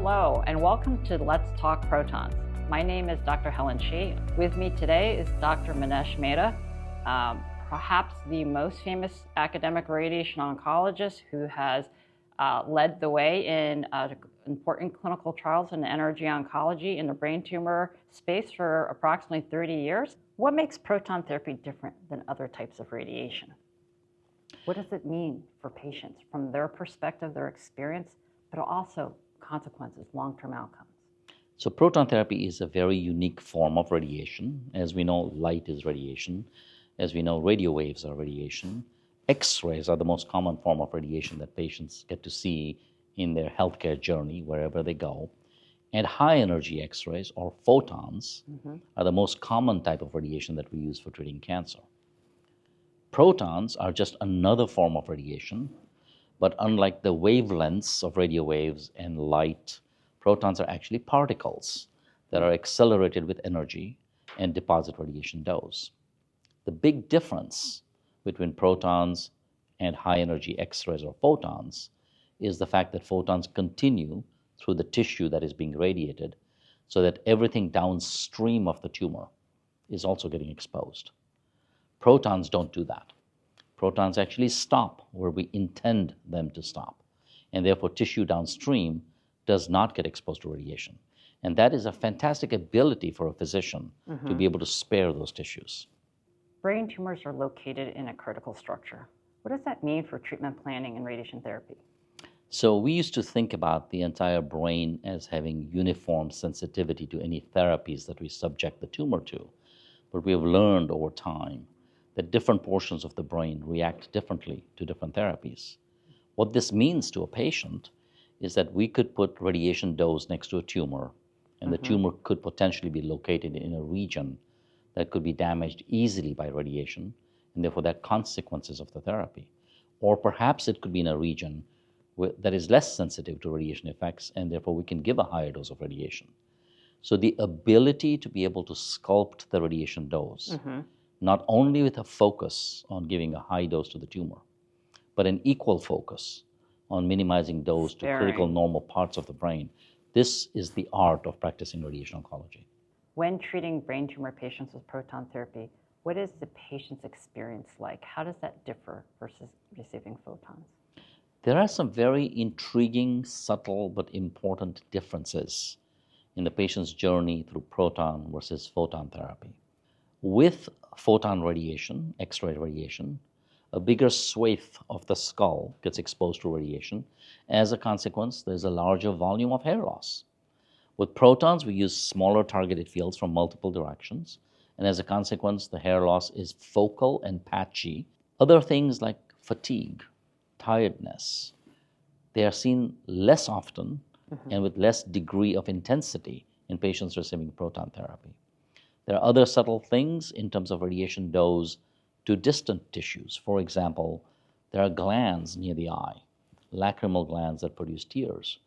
Hello, and welcome to Let's Talk Protons. My name is Dr. Helen Shih. With me today is Dr. Minesh Mehta, perhaps the most famous academic radiation oncologist who has led the way in important clinical trials in energy oncology in the brain tumor space for approximately 30 years. What makes proton therapy different than other types of radiation? What does it mean for patients from their perspective, their experience, but also consequences, long-term outcomes? So proton therapy is a very unique form of radiation. As we know, light is radiation. As we know, radio waves are radiation. X-rays are the most common form of radiation that patients get to see in their healthcare journey, wherever they go. And high-energy X-rays, or photons, are the most common type of radiation that we use for treating cancer. Protons are just another form of radiation, but unlike the wavelengths of radio waves and light, protons are actually particles that are accelerated with energy and deposit radiation dose. The big difference between protons and high-energy X-rays or photons is the fact that photons continue through the tissue that is being radiated so that everything downstream of the tumor is also getting exposed. Protons don't do that. Protons actually stop where we intend them to stop, and therefore tissue downstream does not get exposed to radiation. And that is a fantastic ability for a physician to be able to spare those tissues. Brain tumors are located in a critical structure. What does that mean for treatment planning and radiation therapy? So we used to think about the entire brain as having uniform sensitivity to any therapies that we subject the tumor to. But we have learned over time that different portions of the brain react differently to different therapies. What this means to a patient is that we could put radiation dose next to a tumor, and the tumor could potentially be located in a region that could be damaged easily by radiation, and therefore there are consequences of the therapy. Or perhaps it could be in a region that is less sensitive to radiation effects, and therefore we can give a higher dose of radiation. So the ability to be able to sculpt the radiation dose, not only with a focus on giving a high dose to the tumor, but an equal focus on minimizing dose to critical normal parts of the brain. This is the art of practicing radiation oncology. When treating brain tumor patients with proton therapy, what is the patient's experience like? How does that differ versus receiving photons? There are some very intriguing, subtle, but important differences in the patient's journey through proton versus photon therapy. With photon radiation, X-ray radiation, a bigger swathe of the skull gets exposed to radiation. As a consequence, there's a larger volume of hair loss. With protons, we use smaller targeted fields from multiple directions, and as a consequence, the hair loss is focal and patchy. Other things like fatigue, tiredness, they are seen less often and with less degree of intensity in patients receiving proton therapy. There are other subtle things in terms of radiation dose to distant tissues. For example, there are glands near the eye, lacrimal glands that produce tears.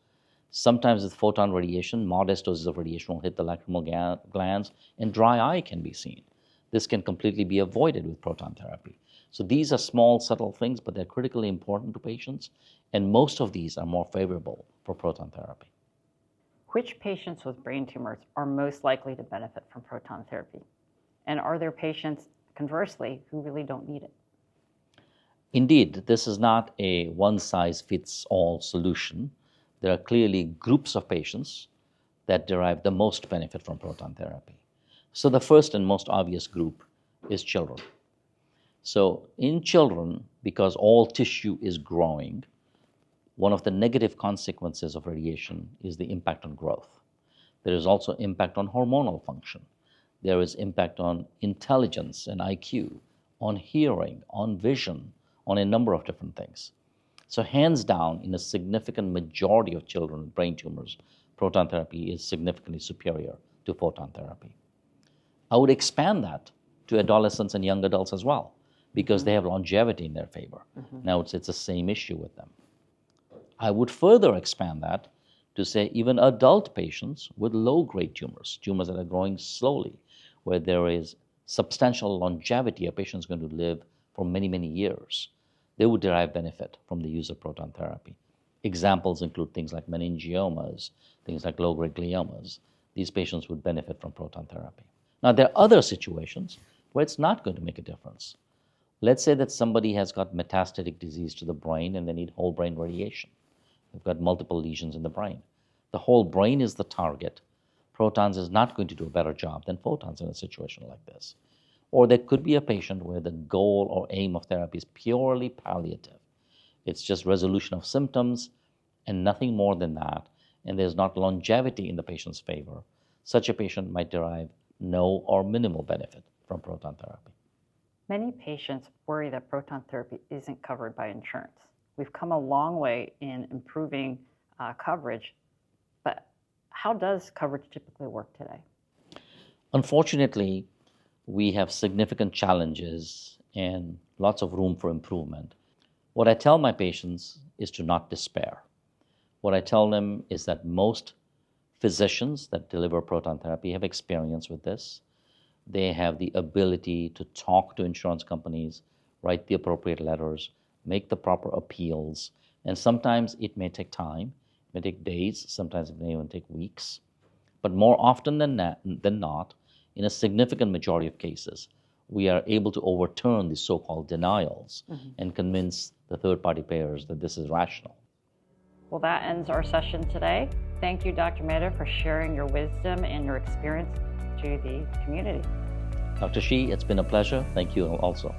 Sometimes with photon radiation, modest doses of radiation will hit the lacrimal glands and dry eye can be seen. This can completely be avoided with proton therapy. So these are small, subtle things, but they're critically important to patients, and most of these are more favorable for proton therapy. Which patients with brain tumors are most likely to benefit from proton therapy? And are there patients, conversely, who really don't need it? Indeed, this is not a one-size-fits-all solution. There are clearly groups of patients that derive the most benefit from proton therapy. So the first and most obvious group is children. So in children, because all tissue is growing, one of the negative consequences of radiation is the impact on growth. There is also impact on hormonal function. There is impact on intelligence and IQ, on hearing, on vision, on a number of different things. So hands down, in a significant majority of children with brain tumors, proton therapy is significantly superior to photon therapy. I would expand that to adolescents and young adults as well, because they have longevity in their favor. Now it's the same issue with them. I would further expand that to say even adult patients with low-grade tumors, tumors that are growing slowly, where there is substantial longevity, a patient is going to live for many, many years, they would derive benefit from the use of proton therapy. Examples include things like meningiomas, things like low-grade gliomas. These patients would benefit from proton therapy. Now, there are other situations where it's not going to make a difference. Let's say that somebody has got metastatic disease to the brain and they need whole brain radiation. They've got multiple lesions in the brain. The whole brain is the target. Protons is not going to do a better job than photons in a situation like this. Or there could be a patient where the goal or aim of therapy is purely palliative. It's just resolution of symptoms and nothing more than that, and there's not longevity in the patient's favor. Such a patient might derive no or minimal benefit from proton therapy. Many patients worry that proton therapy isn't covered by insurance. We've come a long way in improving coverage, but how does coverage typically work today? Unfortunately, we have significant challenges and lots of room for improvement. What I tell my patients is to not despair. What I tell them is that most physicians that deliver proton therapy have experience with this. They have the ability to talk to insurance companies, write the appropriate letters, make the proper appeals, and sometimes it may take time. It may take days, sometimes it may even take weeks. But more often than not, in a significant majority of cases, we are able to overturn the so-called denials and convince the third-party payers that this is rational. Well, that ends our session today. Thank you, Dr. Mehta, for sharing your wisdom and your experience to the community. Dr. Shih, it's been a pleasure. Thank you also.